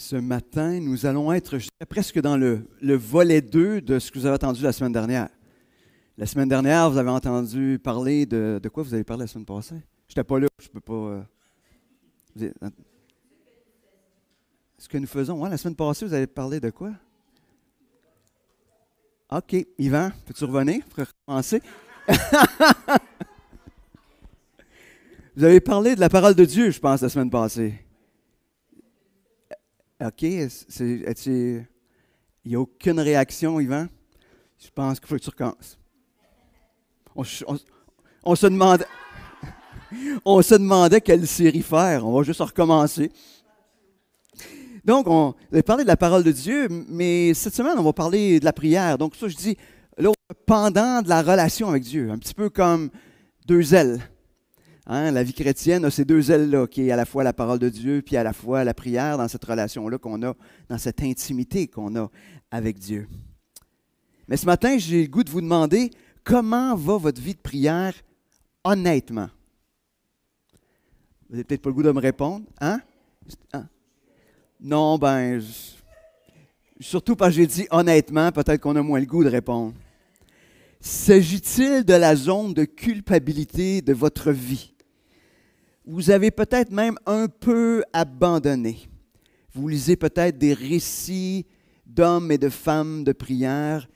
Ce matin, nous allons être presque dans le volet 2 de ce que vous avez entendu la semaine dernière. La semaine dernière, vous avez entendu parler de quoi vous avez parlé la semaine passée? Je n'étais pas là, je ne peux pas... Ce que nous faisons, la semaine passée, vous avez parlé de quoi? OK. Yvan, peux-tu revenir pour recommencer? Vous avez parlé de la parole de Dieu, je pense, la semaine passée. OK. Il n'y a aucune réaction, Yvan? Je pense qu'il faut que tu recommences. On se demandait... On se demandait quelle série faire. On va juste recommencer. Donc, on a parlé de la parole de Dieu, mais cette semaine, on va parler de la prière. Donc, ça, je dis, là, pendant de la relation avec Dieu, un petit peu comme deux ailes. Hein, la vie chrétienne a ces deux ailes-là, qui est à la fois la parole de Dieu, puis à la fois la prière, dans cette relation-là qu'on a, dans cette intimité qu'on a avec Dieu. Mais ce matin, j'ai le goût de vous demander, comment va votre vie de prière honnêtement? Vous n'avez peut-être pas le goût de me répondre, hein? Non, surtout parce que j'ai dit honnêtement, peut-être qu'on a moins le goût de répondre. S'agit-il de la zone de culpabilité de votre vie? Vous avez peut-être même un peu abandonné. Vous lisez peut-être des récits d'hommes et de femmes de prière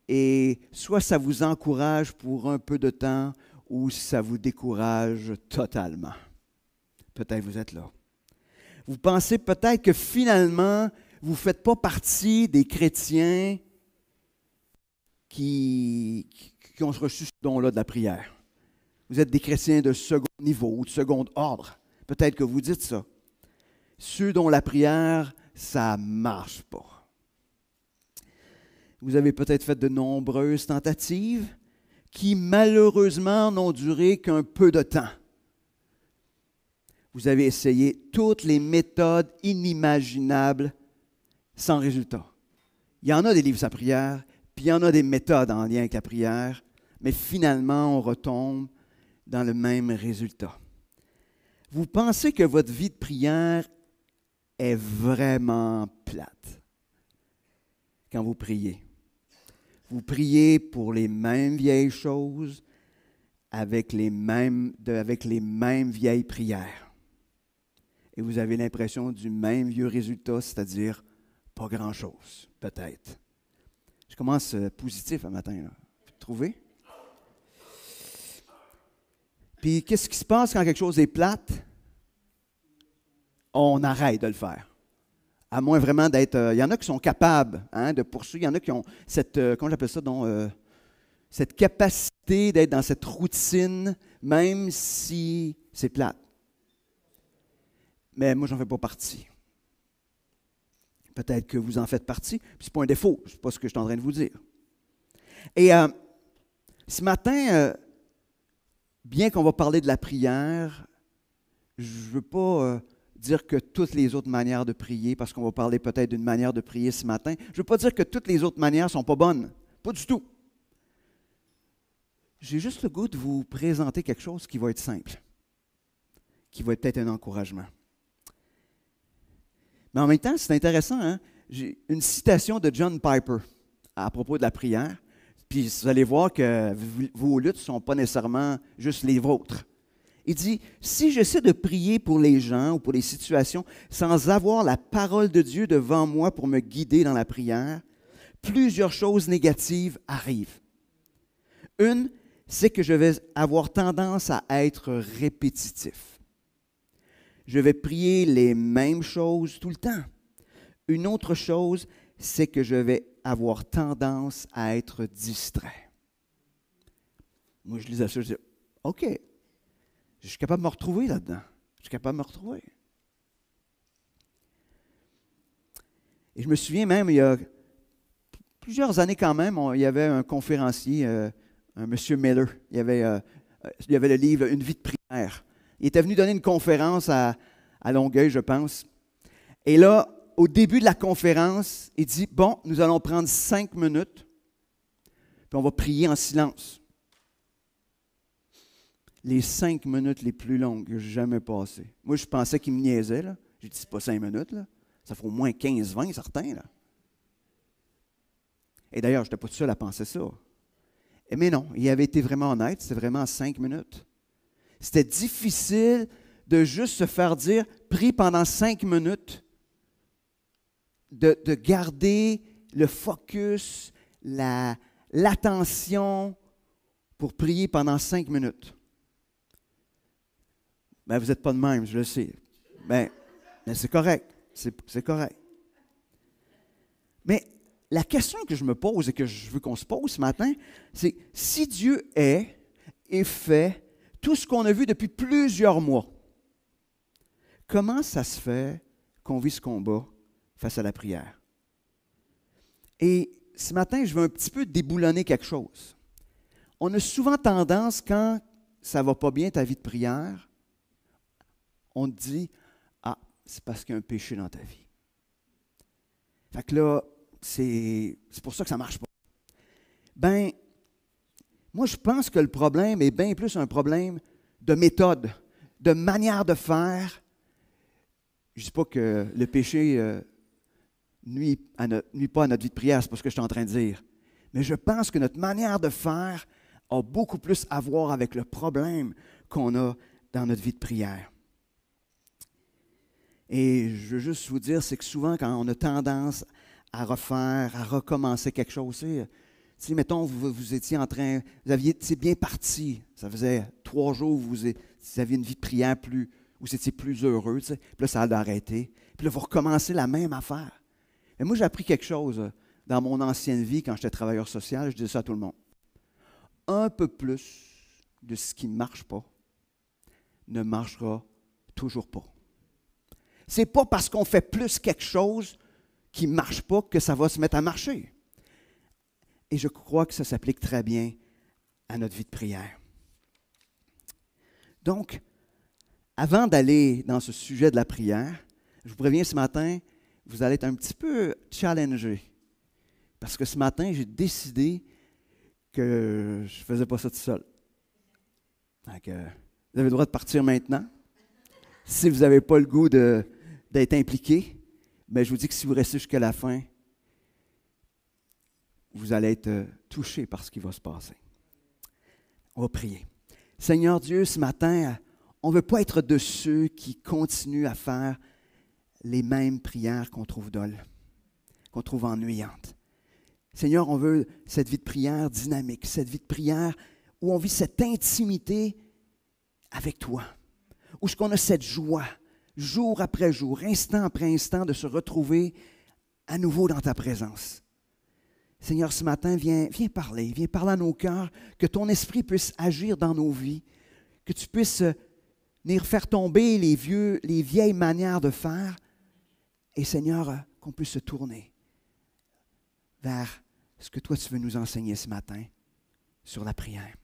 et soit ça vous encourage pour un peu de temps ou ça vous décourage totalement. Peut-être vous êtes là. Vous pensez peut-être que finalement, vous ne faites pas partie des chrétiens qui ont reçu ce don-là de la prière. Vous êtes des chrétiens de second niveau ou de second ordre. Peut-être que vous dites ça. Ceux dont la prière, ça ne marche pas. Vous avez peut-être fait de nombreuses tentatives qui malheureusement n'ont duré qu'un peu de temps. Vous avez essayé toutes les méthodes inimaginables sans résultat. Il y en a des livres sur la prière, puis il y en a des méthodes en lien avec la prière, mais finalement, on retombe dans le même résultat. Vous pensez que votre vie de prière est vraiment plate quand vous priez. Vous priez pour les mêmes vieilles choses, avec les mêmes vieilles prières. Et vous avez l'impression du même vieux résultat, c'est-à-dire pas grand-chose, peut-être. Je commence positif un matin, là. Vous trouvez? Puis, qu'est-ce qui se passe quand quelque chose est plate? On arrête de le faire. À moins vraiment d'être... Il y en a qui sont capables de poursuivre. Il y en a qui ont cette... comment j'appelle ça? Cette capacité d'être dans cette routine, même si c'est plate. Mais moi, je n'en fais pas partie. Peut-être que vous en faites partie, puis ce n'est pas un défaut, ce n'est pas ce que je suis en train de vous dire. Et ce matin, bien qu'on va parler de la prière, je ne veux pas dire que toutes les autres manières de prier, parce qu'on va parler peut-être d'une manière de prier ce matin, je ne veux pas dire que toutes les autres manières ne sont pas bonnes. Pas du tout. J'ai juste le goût de vous présenter quelque chose qui va être simple, qui va être peut-être un encouragement. Mais en même temps, c'est intéressant, hein? J'ai une citation de John Piper à propos de la prière. Puis vous allez voir que vos luttes ne sont pas nécessairement juste les vôtres. Il dit, si j'essaie de prier pour les gens ou pour les situations sans avoir la parole de Dieu devant moi pour me guider dans la prière, plusieurs choses négatives arrivent. Une, c'est que je vais avoir tendance à être répétitif. Je vais prier les mêmes choses tout le temps. Une autre chose, c'est que je vais avoir tendance à être distrait. Moi, je lisais ça, je disais, OK, je suis capable de me retrouver là-dedans. Je suis capable de me retrouver. Et je me souviens même, il y a plusieurs années quand même, il y avait un conférencier, un monsieur Miller. Il y avait le livre « Une vie de prière ». Il était venu donner une conférence à Longueuil, je pense. Et là, au début de la conférence, il dit, bon, nous allons prendre 5 minutes, puis on va prier en silence. Les 5 minutes les plus longues que j'ai jamais passées. Moi, je pensais qu'il me niaisait, là. J'ai dit, c'est pas 5 minutes, là. Ça fait au moins 15-20, certains, là. Et d'ailleurs, je n'étais pas tout seul à penser ça. Mais non, il avait été vraiment honnête, c'était vraiment 5 minutes. C'était difficile de juste se faire dire, prie pendant 5 minutes, de garder le focus, l'attention pour prier pendant 5 minutes. Ben, vous n'êtes pas de même, je le sais. Ben, c'est correct, c'est correct. Mais la question que je me pose et que je veux qu'on se pose ce matin, c'est si Dieu est et fait tout ce qu'on a vu depuis plusieurs mois, comment ça se fait qu'on vit ce combat face à la prière? Et ce matin, je veux un petit peu déboulonner quelque chose. On a souvent tendance, quand ça ne va pas bien ta vie de prière, on te dit « Ah, c'est parce qu'il y a un péché dans ta vie. » Fait que là, c'est pour ça que ça ne marche pas. Ben, moi, je pense que le problème est bien plus un problème de méthode, de manière de faire. Je ne dis pas que le péché nuit pas à notre vie de prière, c'est pas ce que je suis en train de dire. Mais je pense que notre manière de faire a beaucoup plus à voir avec le problème qu'on a dans notre vie de prière. Et je veux juste vous dire, c'est que souvent, quand on a tendance à refaire, à recommencer quelque chose, si, mettons, vous étiez en train, c'est bien parti, ça faisait 3 jours, vous aviez une vie de prière vous étiez plus heureux, puis là, ça a d'arrêter. Puis là, vous recommencez la même affaire. Et moi, j'ai appris quelque chose dans mon ancienne vie, quand j'étais travailleur social, je disais ça à tout le monde. Un peu plus de ce qui ne marche pas ne marchera toujours pas. Ce n'est pas parce qu'on fait plus quelque chose qui ne marche pas que ça va se mettre à marcher. Et je crois que ça s'applique très bien à notre vie de prière. Donc, avant d'aller dans ce sujet de la prière, je vous préviens ce matin, vous allez être un petit peu challengé. Parce que ce matin, j'ai décidé que je ne faisais pas ça tout seul. Donc, vous avez le droit de partir maintenant. Si vous n'avez pas le goût d'être impliqué, bien, je vous dis que si vous restez jusqu'à la fin, vous allez être touché par ce qui va se passer. On va prier. Seigneur Dieu, ce matin, on ne veut pas être de ceux qui continuent à faire les mêmes prières qu'on trouve dolles, qu'on trouve ennuyantes. Seigneur, on veut cette vie de prière dynamique, cette vie de prière où on vit cette intimité avec toi, où on a cette joie, jour après jour, instant après instant, de se retrouver à nouveau dans ta présence. Seigneur, ce matin, viens parler à nos cœurs, que ton esprit puisse agir dans nos vies, que tu puisses venir faire tomber les vieilles manières de faire, et Seigneur, qu'on puisse se tourner vers ce que toi tu veux nous enseigner ce matin sur la prière.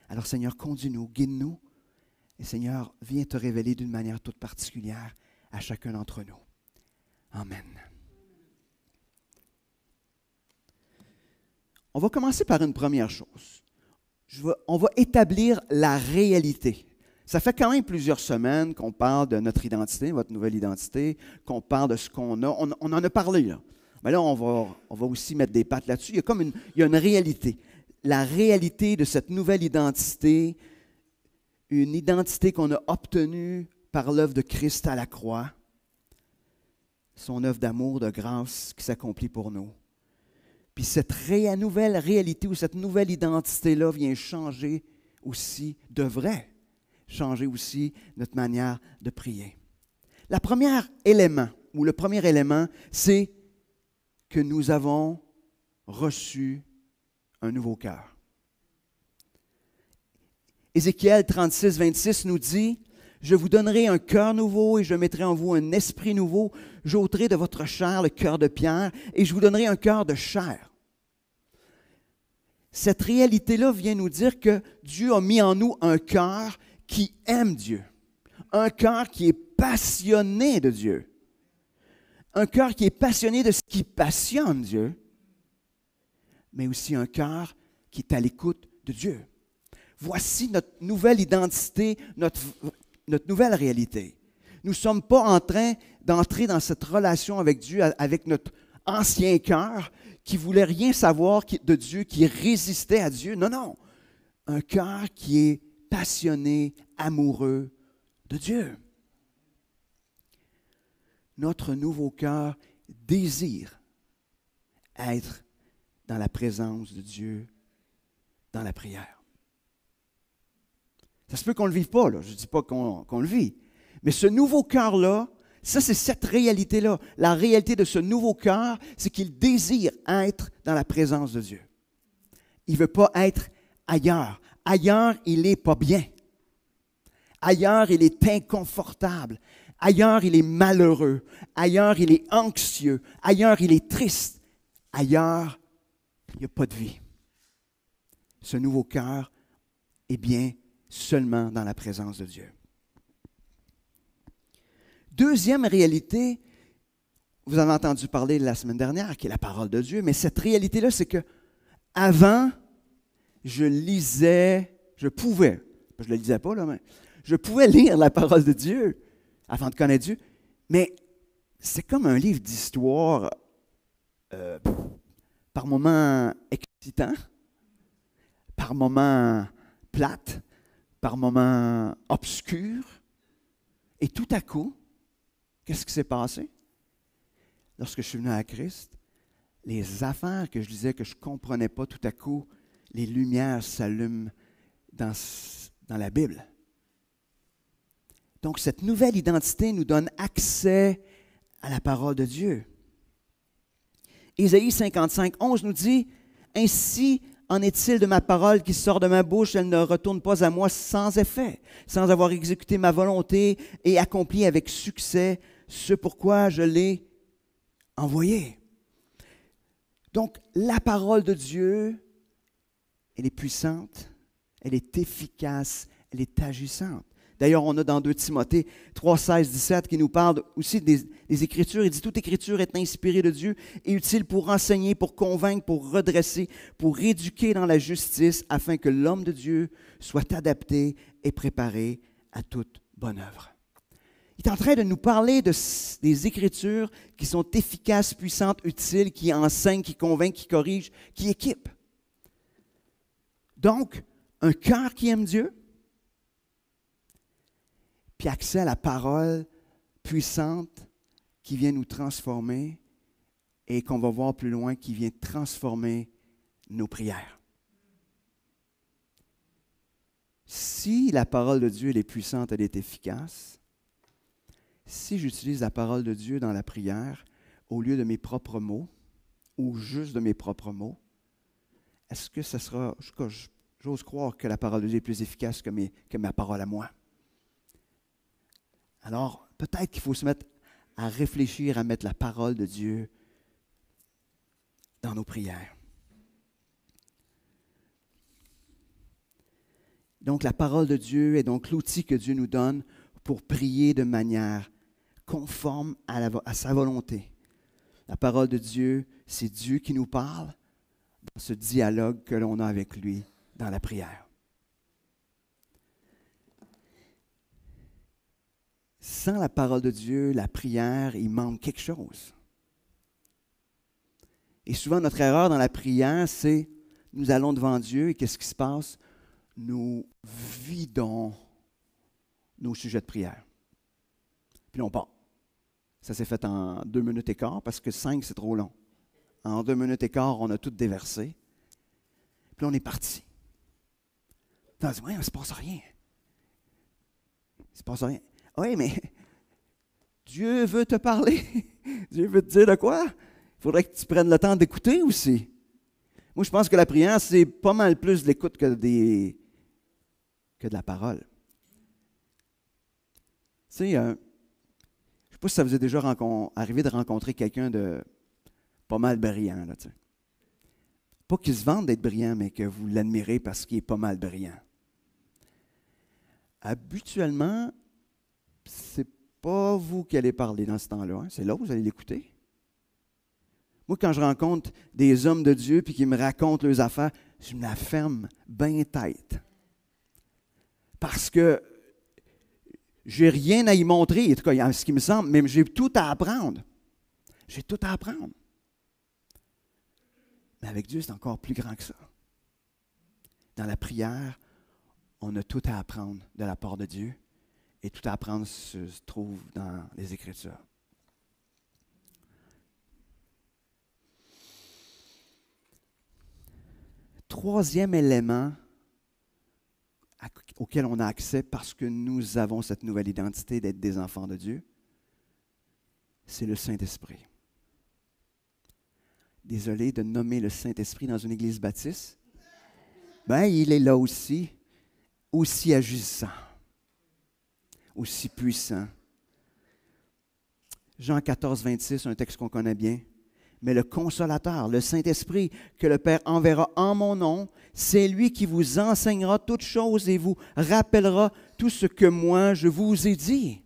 Alors Seigneur, conduis-nous, guide-nous, et Seigneur, viens te révéler d'une manière toute particulière à chacun d'entre nous. Amen. On va commencer par une première chose. On va établir la réalité. Ça fait quand même plusieurs semaines qu'on parle de notre identité, votre nouvelle identité, qu'on parle de ce qu'on a. On en a parlé, là. Mais là, on va aussi mettre des pattes là-dessus. Il y a une réalité. La réalité de cette nouvelle identité, une identité qu'on a obtenue par l'œuvre de Christ à la croix, son œuvre d'amour, de grâce qui s'accomplit pour nous. Puis cette nouvelle réalité ou cette nouvelle identité-là vient changer aussi, devrait changer aussi notre manière de prier. Le premier élément, c'est que nous avons reçu un nouveau cœur. Ézéchiel 36, 26 nous dit « Je vous donnerai un cœur nouveau et je mettrai en vous un esprit nouveau. J'ôterai de votre chair le cœur de pierre et je vous donnerai un cœur de chair. » Cette réalité-là vient nous dire que Dieu a mis en nous un cœur qui aime Dieu, un cœur qui est passionné de Dieu, un cœur qui est passionné de ce qui passionne Dieu, mais aussi un cœur qui est à l'écoute de Dieu. Voici notre nouvelle identité, notre nouvelle réalité. Nous ne sommes pas en train d'entrer dans cette relation avec Dieu, avec notre ancien cœur qui voulait rien savoir de Dieu, qui résistait à Dieu. Non, non. Un cœur qui est passionné, amoureux de Dieu. Notre nouveau cœur désire être dans la présence de Dieu, dans la prière. Ça se peut qu'on ne le vive pas, là. Je ne dis pas qu'on le vit. Mais ce nouveau cœur-là, ça, c'est cette réalité-là. La réalité de ce nouveau cœur, c'est qu'il désire être dans la présence de Dieu. Il ne veut pas être ailleurs. Ailleurs, il n'est pas bien. Ailleurs, il est inconfortable. Ailleurs, il est malheureux. Ailleurs, il est anxieux. Ailleurs, il est triste. Ailleurs, il n'y a pas de vie. Ce nouveau cœur est bien seulement dans la présence de Dieu. Deuxième réalité, vous en avez entendu parler la semaine dernière, qui est la parole de Dieu, mais cette réalité-là, c'est que avant, je lisais, je pouvais, je ne le lisais pas, là, mais je pouvais lire la parole de Dieu avant de connaître Dieu, mais c'est comme un livre d'histoire par moments excitant, par moments plate, par moments obscur, et tout à coup, qu'est-ce qui s'est passé? Lorsque je suis venu à Christ, les affaires que je disais que je ne comprenais pas, tout à coup, les lumières s'allument dans la Bible. Donc, cette nouvelle identité nous donne accès à la parole de Dieu. Ésaïe 55, 11 nous dit « Ainsi en est-il de ma parole qui sort de ma bouche, elle ne retourne pas à moi sans effet, sans avoir exécuté ma volonté et accompli avec succès ce pourquoi je l'ai envoyée. » Donc, la parole de Dieu, elle est puissante, elle est efficace, elle est agissante. D'ailleurs, on a dans 2 Timothée 3, 16, 17 qui nous parle aussi des Écritures. Il dit « Toute Écriture est inspirée de Dieu et utile pour enseigner, pour convaincre, pour redresser, pour éduquer dans la justice, afin que l'homme de Dieu soit adapté et préparé à toute bonne œuvre. » Il est en train de nous parler des Écritures qui sont efficaces, puissantes, utiles, qui enseignent, qui convainquent, qui corrigent, qui équipent. Donc, un cœur qui aime Dieu, puis accès à la parole puissante qui vient nous transformer et qu'on va voir plus loin, qui vient transformer nos prières. Si la parole de Dieu elle est puissante, elle est efficace, si j'utilise la parole de Dieu dans la prière au lieu de mes propres mots ou juste de mes propres mots, est-ce que ce sera, j'ose croire que la parole de Dieu est plus efficace que ma parole à moi? Alors, peut-être qu'il faut se mettre à réfléchir, à mettre la parole de Dieu dans nos prières. Donc, la parole de Dieu est donc l'outil que Dieu nous donne pour prier de manière conforme à sa volonté. La parole de Dieu, c'est Dieu qui nous parle dans ce dialogue que l'on a avec lui dans la prière. Sans la parole de Dieu, la prière, il manque quelque chose. Et souvent, notre erreur dans la prière, c'est nous allons devant Dieu et qu'est-ce qui se passe? Nous vidons nos sujets de prière. Puis on part. Ça s'est fait en 2 minutes et quart parce que 5, c'est trop long. En 2 minutes et quart, on a tout déversé. Puis on est parti. On dit, oui, il ne se passe rien. Il ne se passe rien. Oui, mais Dieu veut te parler. Dieu veut te dire de quoi? Il faudrait que tu prennes le temps d'écouter aussi. Moi, je pense que la prière, c'est pas mal plus de l'écoute que de la parole. Tu sais, je ne sais pas si ça vous est déjà arrivé de rencontrer quelqu'un de pas mal brillant. Là, tu sais. Pas qu'il se vante d'être brillant, mais que vous l'admirez parce qu'il est pas mal brillant. Habituellement, c'est pas vous qui allez parler dans ce temps-là. Hein? C'est là où vous allez l'écouter. Moi, quand je rencontre des hommes de Dieu puis qui me racontent leurs affaires, je me la ferme bien tête. Parce que j'ai rien à y montrer, en tout cas, en ce qui me semble, mais j'ai tout à apprendre. J'ai tout à apprendre. Mais avec Dieu, c'est encore plus grand que ça. Dans la prière, on a tout à apprendre de la part de Dieu. Et tout à apprendre se trouve dans les Écritures. Troisième élément auquel on a accès parce que nous avons cette nouvelle identité d'être des enfants de Dieu, c'est le Saint-Esprit. Désolé de nommer le Saint-Esprit dans une église baptiste. Ben, il est là aussi agissant, aussi puissant. Jean 14, 26, un texte qu'on connaît bien. Mais le Consolateur, le Saint-Esprit, que le Père enverra en mon nom, c'est lui qui vous enseignera toutes choses et vous rappellera tout ce que moi je vous ai dit.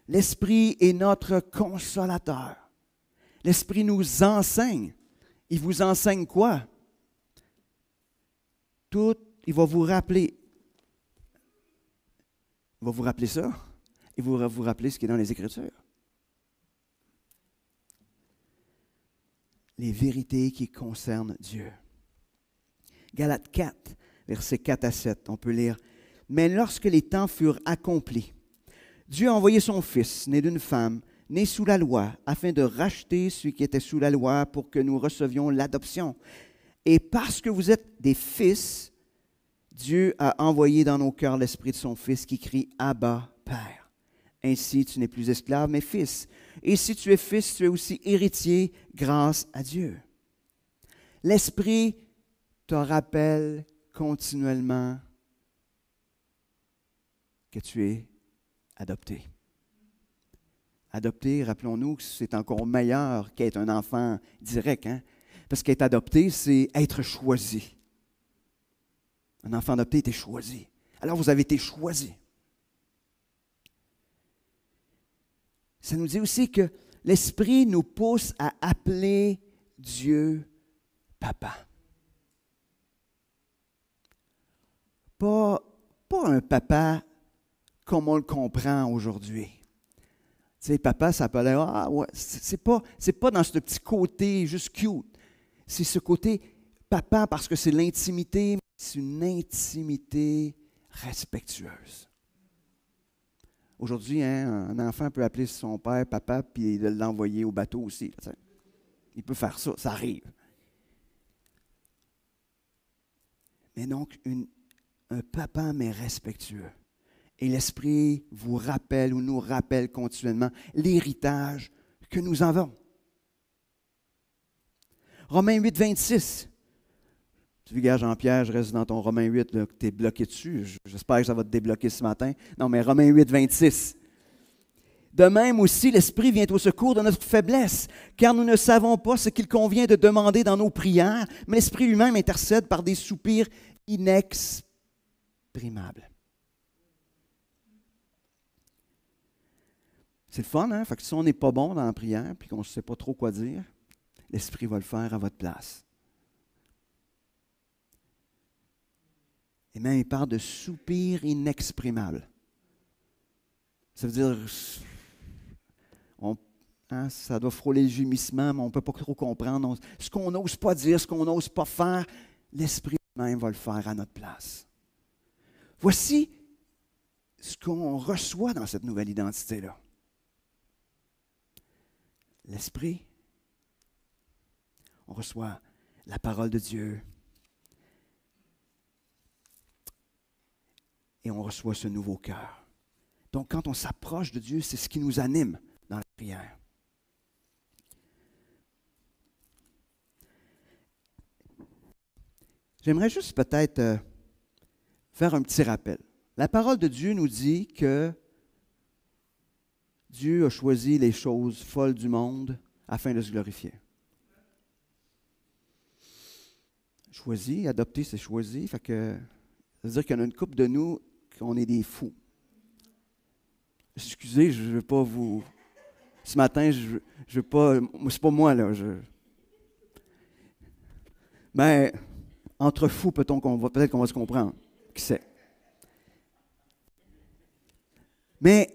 L'Esprit est notre Consolateur. L'Esprit nous enseigne. Il vous enseigne quoi? Tout, il va vous rappeler. Il va vous rappeler ça. Il va vous rappeler ce qui est dans les Écritures. Les vérités qui concernent Dieu. Galates 4, versets 4 à 7, on peut lire. Mais lorsque les temps furent accomplis, Dieu a envoyé son Fils, né d'une femme, né sous la loi, afin de racheter ceux qui étaient sous la loi pour que nous recevions l'adoption. Et parce que vous êtes des fils, Dieu a envoyé dans nos cœurs l'Esprit de son Fils qui crie « Abba, Père ». Ainsi, tu n'es plus esclave, mais fils. Et si tu es fils, tu es aussi héritier grâce à Dieu. L'Esprit te rappelle continuellement que tu es adopté. Adopté, rappelons-nous que c'est encore meilleur qu'être un enfant direct, hein? Parce qu'être adopté, c'est être choisi. Un enfant adopté était choisi. Alors vous avez été choisi. Ça nous dit aussi que l'Esprit nous pousse à appeler Dieu Papa. Pas un papa comme on le comprend aujourd'hui. Tu sais, papa, ça peut l'air, ah ouais, c'est pas dans ce petit côté juste cute. C'est ce côté papa parce que c'est l'intimité, mais c'est une intimité respectueuse. Aujourd'hui, hein, un enfant peut appeler son père papa puis l'envoyer au bateau aussi. Là, il peut faire ça, ça arrive. Mais donc, un papa, mais respectueux. Et l'Esprit vous rappelle ou nous rappelle continuellement l'héritage que nous avons. Romains 8, 26. Tu vois, Jean-Pierre, je reste dans ton Romains 8, là, que tu es bloqué dessus. J'espère que ça va te débloquer ce matin. Non, mais Romains 8, 26. De même aussi, l'Esprit vient au secours de notre faiblesse, car nous ne savons pas ce qu'il convient de demander dans nos prières, mais l'Esprit lui-même intercède par des soupirs inexprimables. C'est le fun, hein? Fait que si on n'est pas bon dans la prière puis qu'on ne sait pas trop quoi dire, l'Esprit va le faire à votre place. Et même, il parle de soupirs inexprimables. Ça veut dire, ça doit frôler le gémissement, mais on ne peut pas trop comprendre. Ce qu'on n'ose pas dire, ce qu'on n'ose pas faire, l'Esprit même va le faire à notre place. Voici ce qu'on reçoit dans cette nouvelle identité-là. L'Esprit, on reçoit la parole de Dieu et on reçoit ce nouveau cœur. Donc, quand on s'approche de Dieu, c'est ce qui nous anime dans la prière. J'aimerais juste peut-être faire un petit rappel. La parole de Dieu nous dit que Dieu a choisi les choses folles du monde afin de se glorifier. Choisi, adopté, c'est choisi. Fait que, ça veut dire qu'il y en a une couple de nous qu'on est des fous. Excusez, je ne veux pas vous... Ce matin, je veux pas... C'est pas moi, là. Mais entre fous, peut-être qu'on va se comprendre. Qui sait? Mais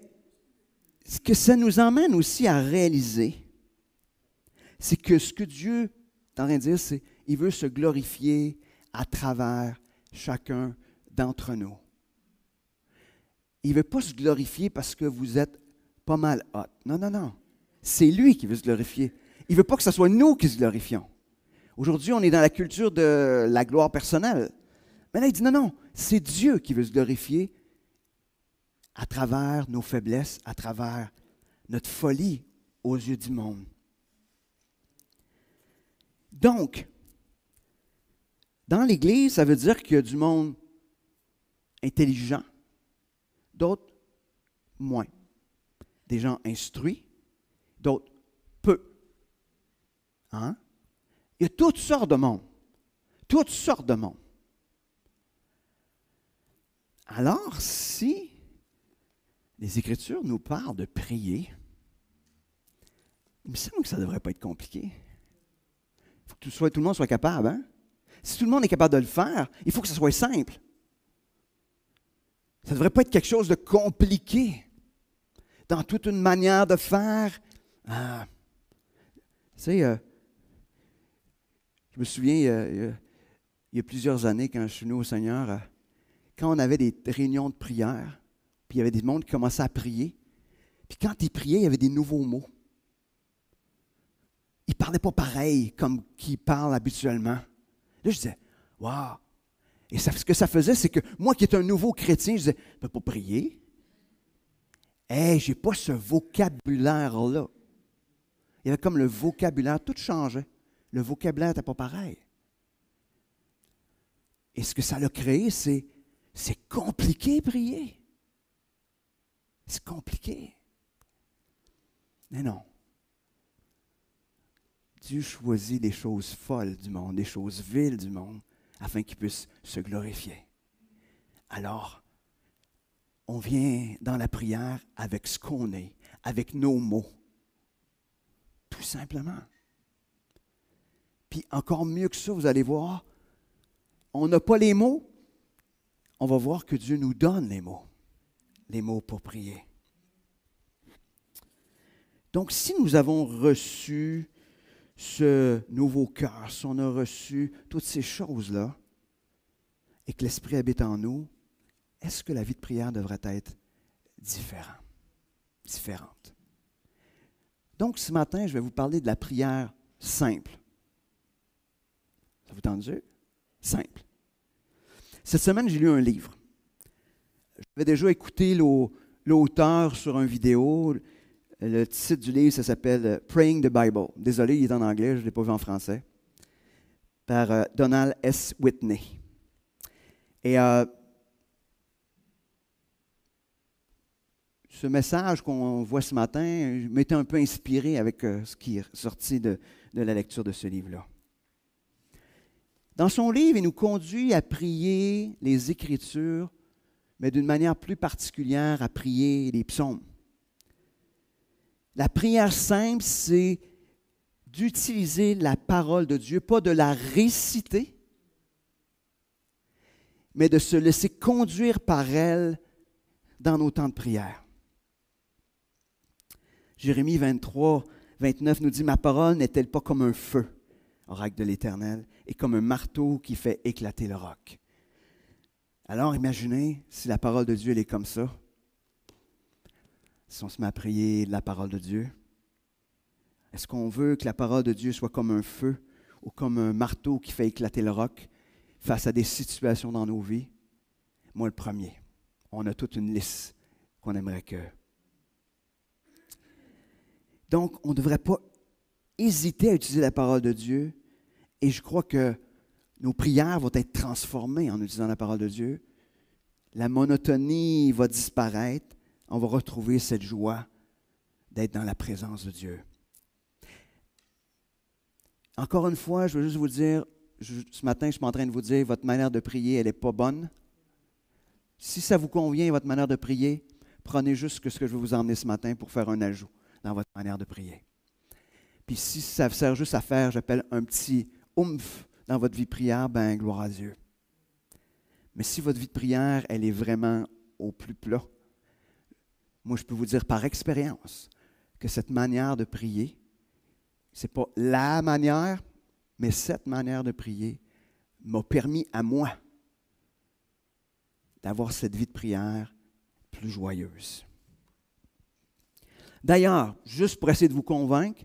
ce que ça nous emmène aussi à réaliser, c'est que ce que Dieu est en train de dire, c'est qu'il veut se glorifier à travers chacun d'entre nous. Il ne veut pas se glorifier parce que vous êtes pas mal hot. Non, non, non. C'est lui qui veut se glorifier. Il ne veut pas que ce soit nous qui se glorifions. Aujourd'hui, on est dans la culture de la gloire personnelle. Mais là, il dit non, non, c'est Dieu qui veut se glorifier à travers nos faiblesses, à travers notre folie aux yeux du monde. Donc, dans l'Église, ça veut dire qu'il y a du monde intelligent, d'autres moins. Des gens instruits, d'autres peu. Hein? Il y a toutes sortes de monde. Toutes sortes de monde. Alors, si les Écritures nous parlent de prier, il me semble que ça ne devrait pas être compliqué. Il faut que tout le monde soit capable. Hein? Si tout le monde est capable de le faire, il faut que ce soit simple. Ça ne devrait pas être quelque chose de compliqué dans toute une manière de faire. Tu sais, je me souviens, il y a plusieurs années, quand je suis venu au Seigneur, quand on avait des réunions de prière, puis il y avait des mondes qui commençaient à prier, puis quand ils priaient, il y avait des nouveaux mots. Ils ne parlaient pas pareil comme qu'ils parlent habituellement. Là, je disais, « Wow! » Et ce que ça faisait, c'est que moi qui étais un nouveau chrétien, je disais, « Je ne peux pas prier. Hey, je n'ai pas ce vocabulaire-là. » Il y avait comme le vocabulaire, tout changeait. Le vocabulaire n'était pas pareil. Et ce que ça a créé, c'est compliqué prier. C'est compliqué. Mais non. Dieu choisit les choses folles du monde, les choses viles du monde, afin qu'il puisse se glorifier. Alors, on vient dans la prière avec ce qu'on est, avec nos mots. Tout simplement. Puis encore mieux que ça, vous allez voir, on n'a pas les mots, on va voir que Dieu nous donne les mots pour prier. Donc, si nous avons reçu ce nouveau cœur, si on a reçu toutes ces choses-là, et que l'Esprit habite en nous, est-ce que la vie de prière devrait être différente? Donc, ce matin, je vais vous parler de la prière simple. Ça vous tente Dieu? Simple. Cette semaine, j'ai lu un livre. J'avais déjà écouté l'auteur sur une vidéo. Le titre du livre, ça s'appelle « Praying the Bible ». Désolé, il est en anglais, je ne l'ai pas vu en français. Par Donald S. Whitney. Et ce message qu'on voit ce matin m'était un peu inspiré avec ce qui est sorti de la lecture de ce livre-là. Dans son livre, il nous conduit à prier les Écritures, mais d'une manière plus particulière, à prier les psaumes. La prière simple, c'est d'utiliser la parole de Dieu, pas de la réciter, mais de se laisser conduire par elle dans nos temps de prière. Jérémie 23, 29 nous dit « Ma parole n'est-elle pas comme un feu, oracle de l'Éternel, et comme un marteau qui fait éclater le roc. » Alors imaginez si la parole de Dieu elle est comme ça. Si on se met à prier la parole de Dieu, est-ce qu'on veut que la parole de Dieu soit comme un feu ou comme un marteau qui fait éclater le roc face à des situations dans nos vies? Moi, le premier. On a toute une liste qu'on aimerait que... Donc, on ne devrait pas hésiter à utiliser la parole de Dieu et je crois que nos prières vont être transformées en utilisant la parole de Dieu. La monotonie va disparaître. On va retrouver cette joie d'être dans la présence de Dieu. Encore une fois, je veux juste vous dire, ce matin, je suis en train de vous dire, votre manière de prier, elle n'est pas bonne. Si ça vous convient, votre manière de prier, prenez juste ce que je vais vous emmener ce matin pour faire un ajout dans votre manière de prier. Puis si ça sert juste à faire, j'appelle un petit oomph dans votre vie de prière, ben gloire à Dieu. Mais si votre vie de prière, elle est vraiment au plus plat, moi je peux vous dire par expérience que cette manière de prier, ce n'est pas la manière, mais cette manière de prier m'a permis à moi d'avoir cette vie de prière plus joyeuse. D'ailleurs, juste pour essayer de vous convaincre,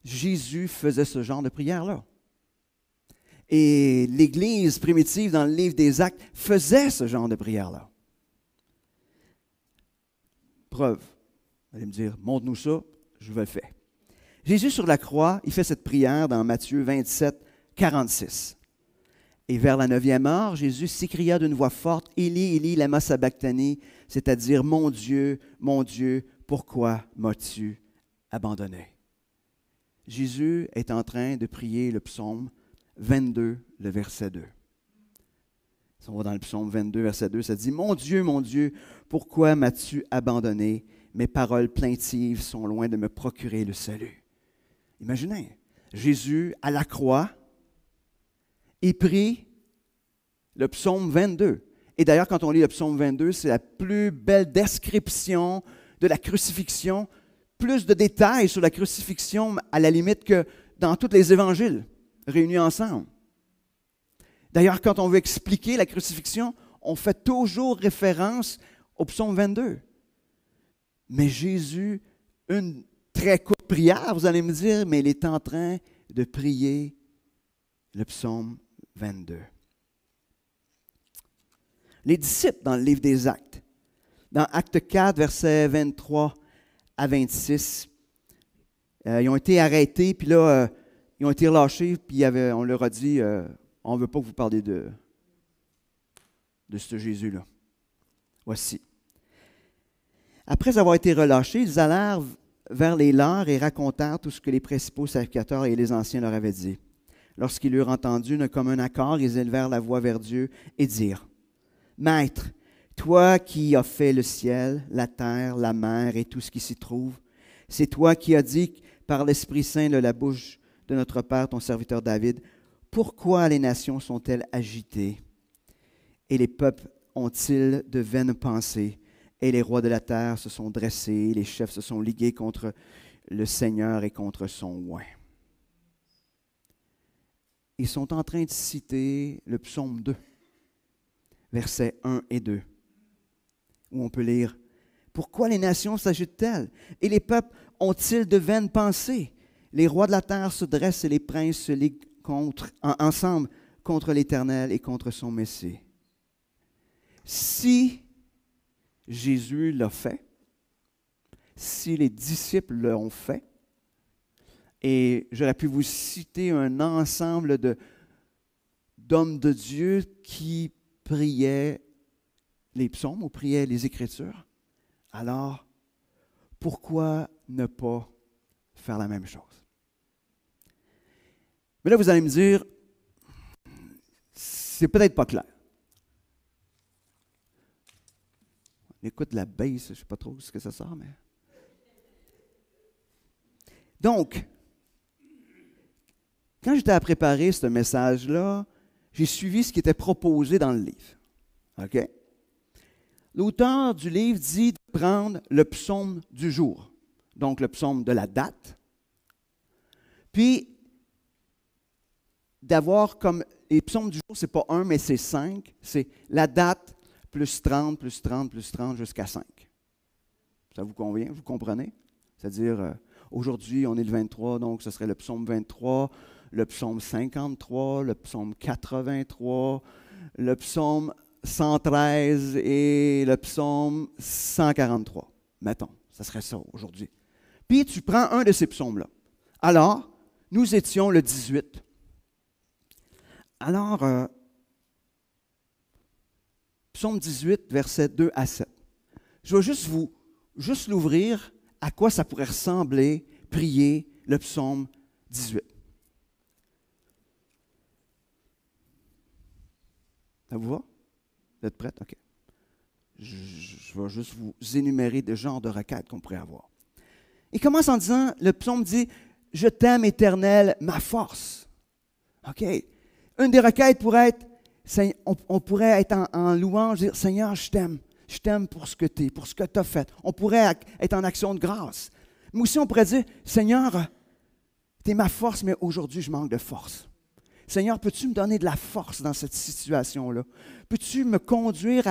Jésus faisait ce genre de prière-là. Et l'Église primitive, dans le livre des Actes, faisait ce genre de prière-là. Preuve. Vous allez me dire, montre-nous ça, je vais le faire. Jésus sur la croix, il fait cette prière dans Matthieu 27, 46. Et vers la 9e heure, Jésus s'écria d'une voix forte, « Élie, Élie, lama sabachthani », c'est-à-dire, « Mon Dieu, pourquoi m'as-tu abandonné? » Jésus est en train de prier le psaume 22, le verset 2. Si on va dans le psaume 22, verset 2, ça dit, « mon Dieu, pourquoi m'as-tu abandonné? Mes paroles plaintives sont loin de me procurer le salut. » Imaginez, Jésus à la croix, il prie le psaume 22. Et d'ailleurs, quand on lit le psaume 22, c'est la plus belle description de la crucifixion, plus de détails sur la crucifixion à la limite que dans tous les évangiles réunis ensemble. D'ailleurs, quand on veut expliquer la crucifixion, on fait toujours référence au psaume 22. Mais Jésus, une très courte prière, vous allez me dire, mais il est en train de prier le psaume 22. Les disciples dans le livre des Actes, dans Acte 4, versets 23 à 26, ils ont été arrêtés, puis là, ils ont été relâchés, puis on leur a dit, on ne veut pas que vous parliez de ce Jésus-là. Voici. Après avoir été relâchés, ils allèrent vers les leurs et racontèrent tout ce que les principaux sacrificateurs et les anciens leur avaient dit. Lorsqu'ils eurent entendu d'un commun accord, ils élevèrent la voix vers Dieu et dirent, « Maître, toi qui as fait le ciel, la terre, la mer et tout ce qui s'y trouve, c'est toi qui as dit par l'Esprit Saint de la bouche de notre Père, ton serviteur David, pourquoi les nations sont-elles agitées et les peuples ont-ils de vaines pensées et les rois de la terre se sont dressés, les chefs se sont ligués contre le Seigneur et contre son oint. » Ils sont en train de citer le psaume 2, versets 1 et 2, où on peut lire « Pourquoi les nations s'agitent-elles et les peuples ont-ils de vaines pensées? Les rois de la terre se dressent et les princes se liguent ensemble contre l'Éternel et contre son Messie. » Si Jésus l'a fait, si les disciples l'ont fait, et j'aurais pu vous citer un ensemble d'hommes de Dieu qui priaient les psaumes ou priaient les Écritures, alors pourquoi ne pas faire la même chose? Mais là, vous allez me dire, c'est peut-être pas clair. On écoute la basse, je ne sais pas trop ce que ça sort, mais... Donc, quand j'étais à préparer ce message-là, j'ai suivi ce qui était proposé dans le livre. OK? L'auteur du livre dit de prendre le psaume du jour, donc le psaume de la date, puis d'avoir comme les psaumes du jour, ce n'est pas 1, mais c'est 5, c'est la date plus 30, plus 30, plus 30 jusqu'à 5. Ça vous convient? Vous comprenez? C'est-à-dire, aujourd'hui, on est le 23, donc ce serait le psaume 23, le psaume 53, le psaume 83, le psaume 113 et le psaume 143. Mettons, ça serait ça aujourd'hui. Puis tu prends un de ces psaumes-là. Alors, nous étions le 18. Alors, psaume 18, versets 2 à 7. Je vais juste l'ouvrir à quoi ça pourrait ressembler, prier le psaume 18. Ça vous va? Vous êtes prêts? OK. Je vais juste vous énumérer des genres de requêtes qu'on pourrait avoir. Il commence en disant, le psaume dit, « Je t'aime, Éternel, ma force. » OK. Une des requêtes pourrait être, on pourrait être en louange, dire, « Seigneur, je t'aime. Je t'aime pour ce que tu es, pour ce que tu as fait. On pourrait être en action de grâce. Mais aussi, on pourrait dire, Seigneur, tu es ma force, mais aujourd'hui, je manque de force. Seigneur, peux-tu me donner de la force dans cette situation-là? Peux-tu me conduire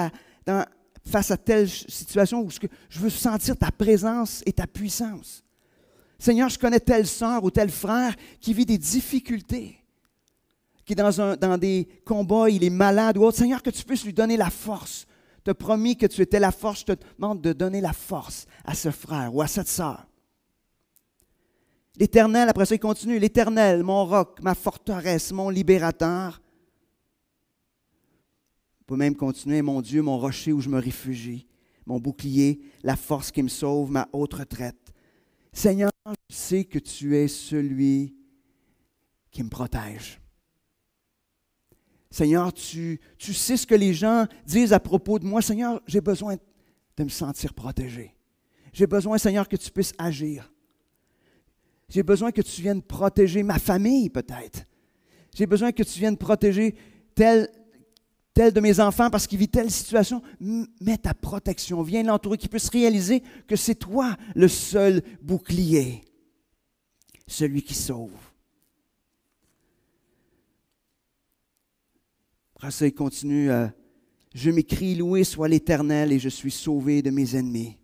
face à telle situation où je veux sentir ta présence et ta puissance? Seigneur, je connais telle sœur ou tel frère qui vit des difficultés, qui est dans des combats, il est malade ou autre. Seigneur, que tu puisses lui donner la force. Tu as promis que tu étais la force. Je te demande de donner la force à ce frère ou à cette sœur. L'Éternel, après ça, il continue. L'Éternel, mon roc, ma forteresse, mon libérateur. On peut même continuer. Mon Dieu, mon rocher où je me réfugie, mon bouclier, la force qui me sauve, ma haute retraite. Seigneur, je sais que tu es celui qui me protège. Seigneur, tu sais ce que les gens disent à propos de moi. Seigneur, j'ai besoin de me sentir protégé. J'ai besoin, Seigneur, que tu puisses agir. J'ai besoin que tu viennes protéger ma famille, peut-être. J'ai besoin que tu viennes protéger tel de mes enfants parce qu'il vit telle situation. Mets ta protection. Viens l'entourer, qu'il puisse réaliser que c'est toi le seul bouclier, celui qui sauve. Après ça, il continue. Je m'écris, loué soit l'Éternel et je suis sauvé de mes ennemis.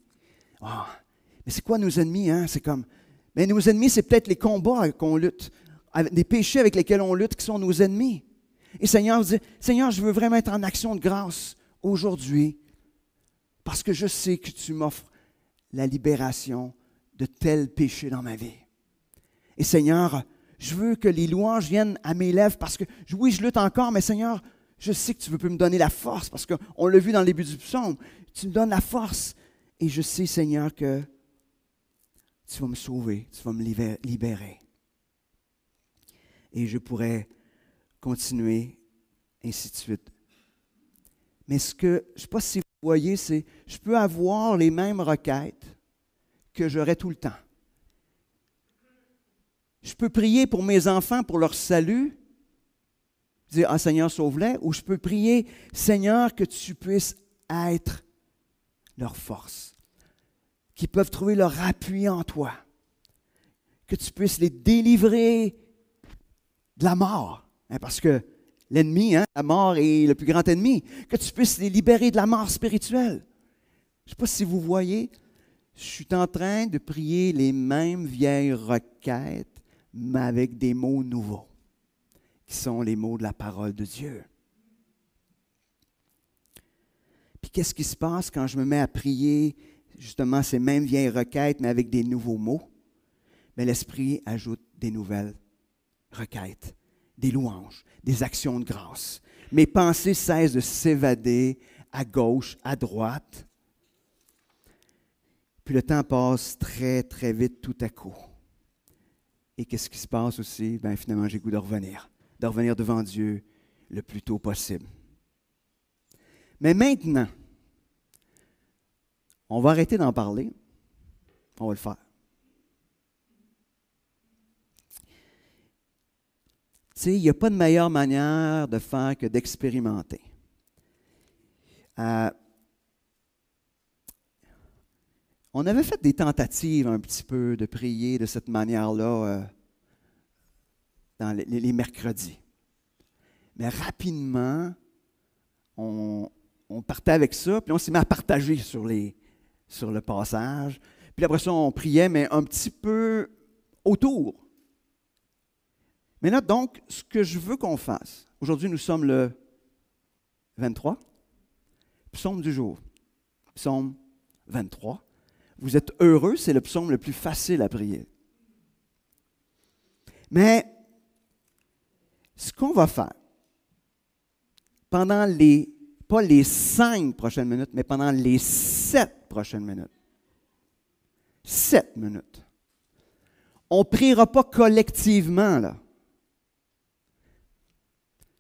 Oh, mais c'est quoi nos ennemis? Hein? C'est comme... Mais nos ennemis, c'est peut-être les combats qu'on lutte, des péchés avec lesquels on lutte qui sont nos ennemis. Et Seigneur dit, Seigneur, je veux vraiment être en action de grâce aujourd'hui parce que je sais que tu m'offres la libération de tels péchés dans ma vie. Et Seigneur, je veux que les louanges viennent à mes lèvres parce que, oui, je lutte encore, mais Seigneur, je sais que tu veux me donner la force parce qu'on l'a vu dans le début du psaume. Tu me donnes la force et je sais, Seigneur, que tu vas me sauver, tu vas me libérer. Et je pourrais continuer, ainsi de suite. Mais je ne sais pas si vous voyez, c'est je peux avoir les mêmes requêtes que j'aurais tout le temps. Je peux prier pour mes enfants, pour leur salut, dire « Ah Seigneur, sauve-les » ou je peux prier « Seigneur, que tu puisses être leur force ». Qui peuvent trouver leur appui en toi, que tu puisses les délivrer de la mort, hein, parce que l'ennemi, hein, la mort est le plus grand ennemi, que tu puisses les libérer de la mort spirituelle. Je ne sais pas si vous voyez, je suis en train de prier les mêmes vieilles requêtes, mais avec des mots nouveaux, qui sont les mots de la parole de Dieu. Puis qu'est-ce qui se passe quand je me mets à prier justement ces mêmes vieilles requêtes, mais avec des nouveaux mots? Mais l'Esprit ajoute des nouvelles requêtes, des louanges, des actions de grâce. Mes pensées cessent de s'évader à gauche, à droite. Puis le temps passe très, très vite tout à coup. Et qu'est-ce qui se passe aussi? Bien, finalement, j'ai le goût de revenir devant Dieu le plus tôt possible. Mais maintenant, on va arrêter d'en parler. On va le faire. Tu sais, il n'y a pas de meilleure manière de faire que d'expérimenter. On avait fait des tentatives un petit peu de prier de cette manière-là dans les mercredis. Mais rapidement, on partait avec ça, puis on s'est mis à partager sur le passage. Puis après ça, on priait, mais un petit peu autour. Mais là, donc, ce que je veux qu'on fasse, aujourd'hui, nous sommes le 23, psaume du jour, psaume 23. Vous êtes heureux, c'est le psaume le plus facile à prier. Mais ce qu'on va faire, pendant pas les 5 prochaines minutes, mais pendant les 7 prochaines minutes, 7 minutes, on ne priera pas collectivement, là.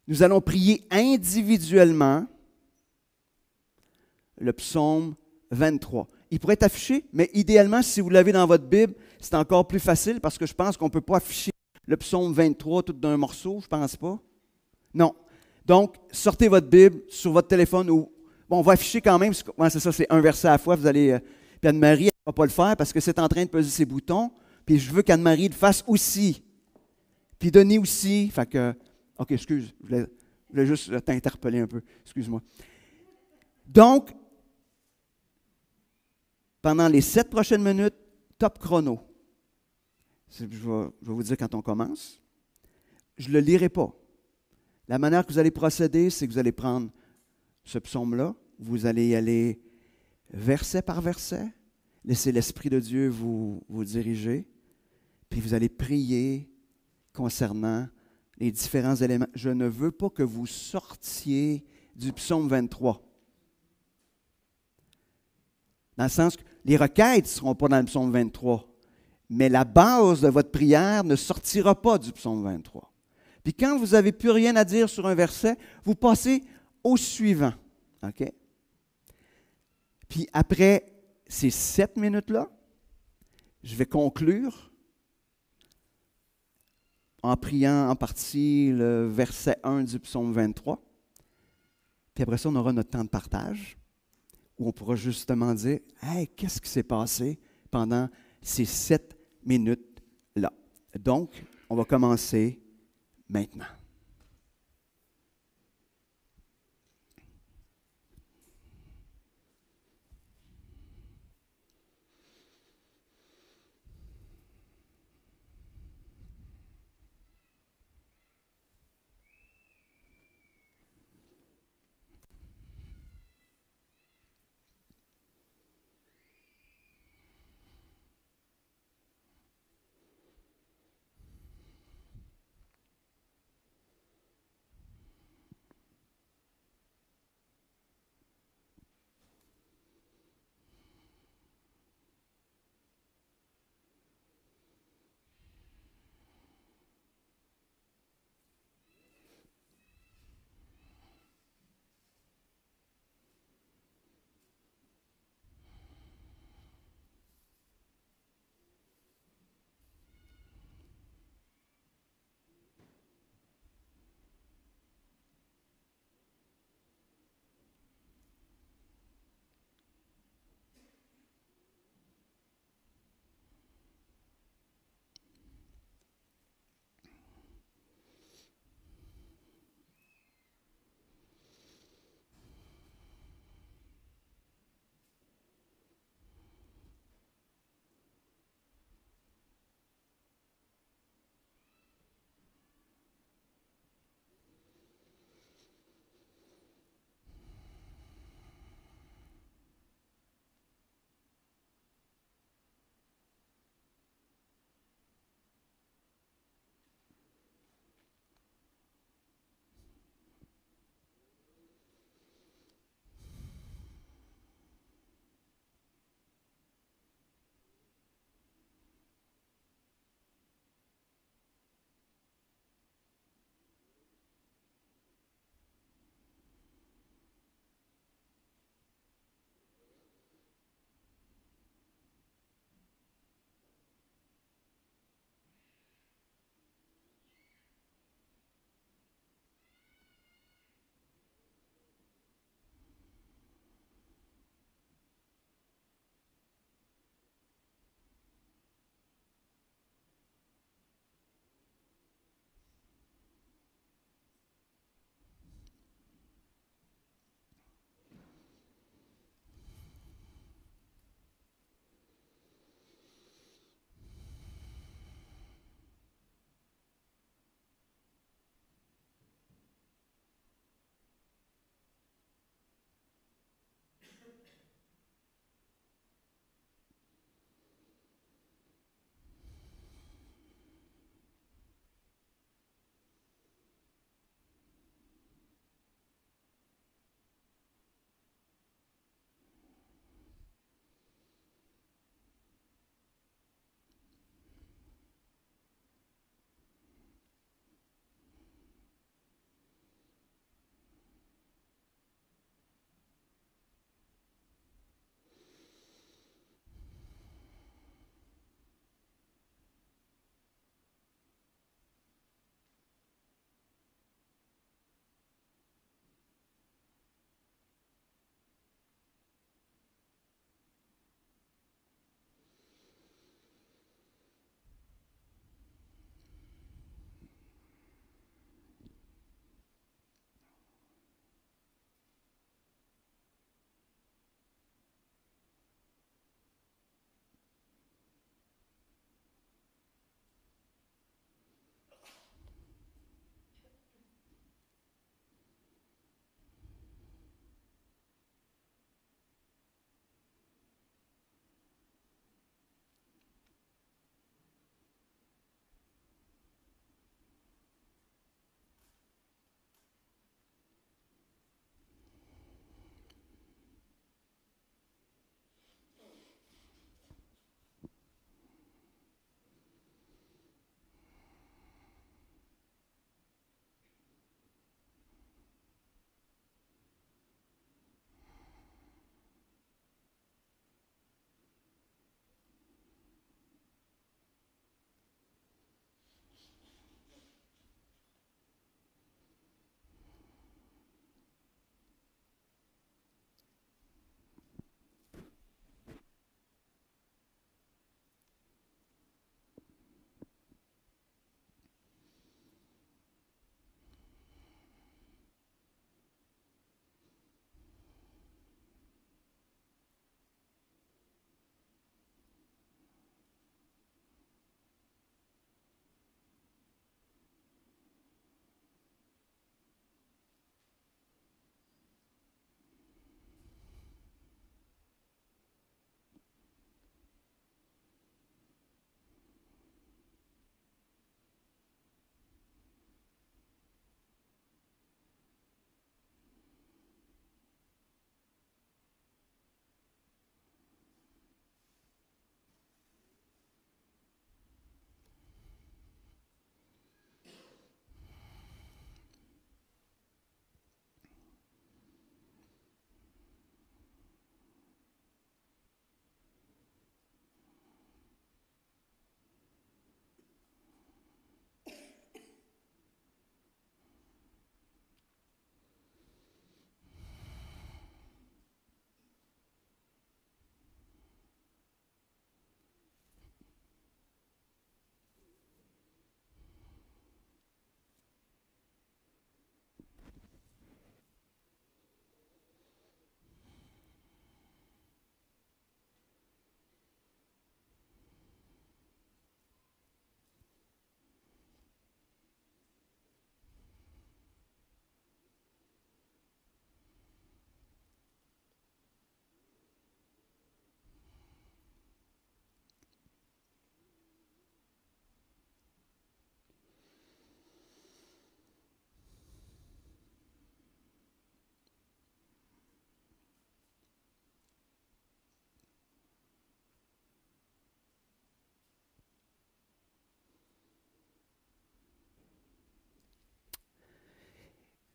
Nous allons prier individuellement le psaume 23. Il pourrait être affiché, mais idéalement, si vous l'avez dans votre Bible, c'est encore plus facile parce que je pense qu'on ne peut pas afficher le psaume 23 tout d'un morceau, je ne pense pas. Non. Donc, sortez votre Bible sur votre téléphone ou Bon, on va afficher quand même, ouais, c'est ça, c'est un verset à la fois. Vous allez, puis Anne-Marie, elle ne va pas le faire parce que c'est en train de peser ses boutons. Puis je veux qu'Anne-Marie le fasse aussi. Puis Denis aussi. Fait que, OK, excuse, je voulais juste t'interpeller un peu. Excuse-moi. Donc, pendant les 7 prochaines minutes, top chrono. Je vais vous dire quand on commence. Je ne le lirai pas. La manière que vous allez procéder, c'est que vous allez prendre ce psaume-là, vous allez y aller verset par verset, laisser l'Esprit de Dieu vous diriger, puis vous allez prier concernant les différents éléments. Je ne veux pas que vous sortiez du psaume 23. Dans le sens que les requêtes ne seront pas dans le psaume 23, mais la base de votre prière ne sortira pas du psaume 23. Puis quand vous n'avez plus rien à dire sur un verset, vous passez au suivant. OK? Puis après ces 7 minutes-là, je vais conclure en priant en partie le verset 1 du psaume 23. Puis après ça, on aura notre temps de partage où on pourra justement dire « Hey, qu'est-ce qui s'est passé pendant ces 7 minutes-là? » Donc, on va commencer maintenant.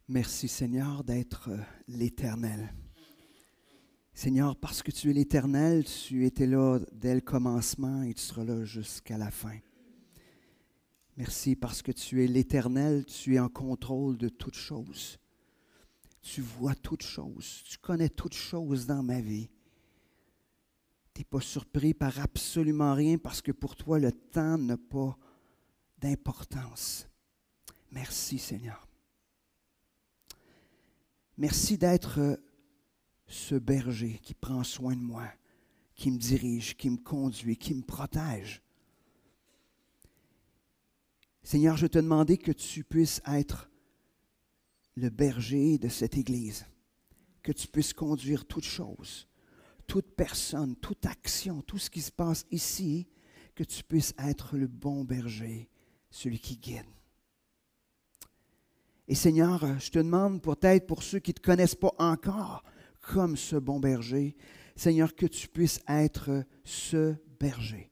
Merci Seigneur d'être l'Éternel. Seigneur, parce que tu es l'Éternel, tu étais là dès le commencement et tu seras là jusqu'à la fin. Merci parce que tu es l'Éternel, tu es en contrôle de toutes choses. Tu vois toutes choses, tu connais toutes choses dans ma vie. Tu n'es pas surpris par absolument rien parce que pour toi, le temps n'a pas d'importance. Merci Seigneur. Merci d'être ce berger qui prend soin de moi, qui me dirige, qui me conduit, qui me protège. Seigneur, je te demandais que tu puisses être le berger de cette Église, que tu puisses conduire toutes choses, toute personne, toute action, tout ce qui se passe ici, que tu puisses être le bon berger, celui qui guide. Et Seigneur, je te demande peut-être pour ceux qui ne te connaissent pas encore comme ce bon berger, Seigneur, que tu puisses être ce berger.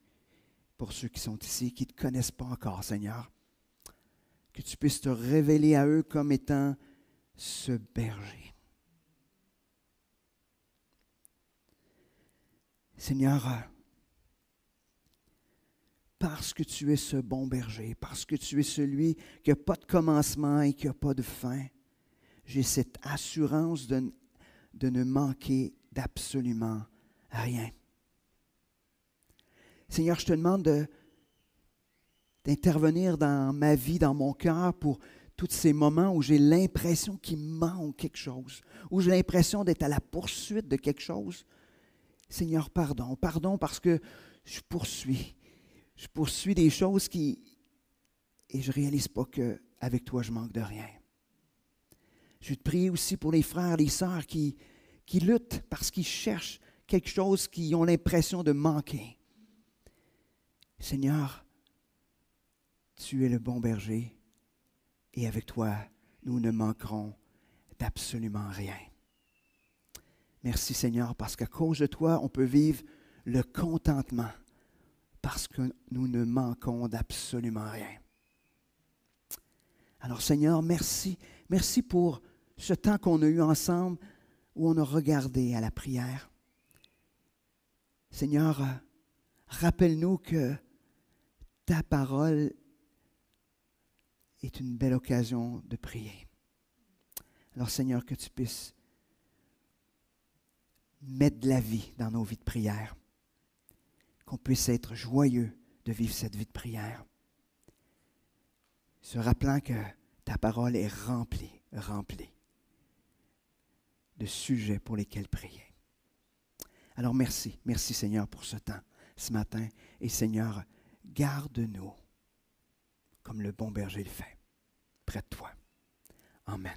Pour ceux qui sont ici, qui ne te connaissent pas encore, Seigneur, que tu puisses te révéler à eux comme étant ce berger. Seigneur, parce que tu es ce bon berger, parce que tu es celui qui n'a pas de commencement et qui n'a pas de fin, j'ai cette assurance de ne manquer d'absolument rien. Seigneur, je te demande d'intervenir dans ma vie, dans mon cœur, pour tous ces moments où j'ai l'impression qu'il me manque quelque chose, où j'ai l'impression d'être à la poursuite de quelque chose. Seigneur, pardon. Pardon parce que je poursuis des choses et je ne réalise pas qu'avec toi, je manque de rien. Je vais te prier aussi pour les frères et les sœurs qui luttent parce qu'ils cherchent quelque chose qu'ils ont l'impression de manquer. Seigneur, tu es le bon berger et avec toi, nous ne manquerons d'absolument rien. Merci Seigneur, parce qu'à cause de toi, on peut vivre le contentement parce que nous ne manquons d'absolument rien. Alors Seigneur, merci. Merci pour ce temps qu'on a eu ensemble où on a regardé à la prière. Seigneur, rappelle-nous que ta parole est une belle occasion de prier. Alors Seigneur, que tu puisses mettre de la vie dans nos vies de prière, qu'on puisse être joyeux de vivre cette vie de prière, se rappelant que ta parole est remplie de sujets pour lesquels prier. Alors merci Seigneur pour ce temps, ce matin, et Seigneur, garde-nous comme le bon berger le fait, près de toi. Amen.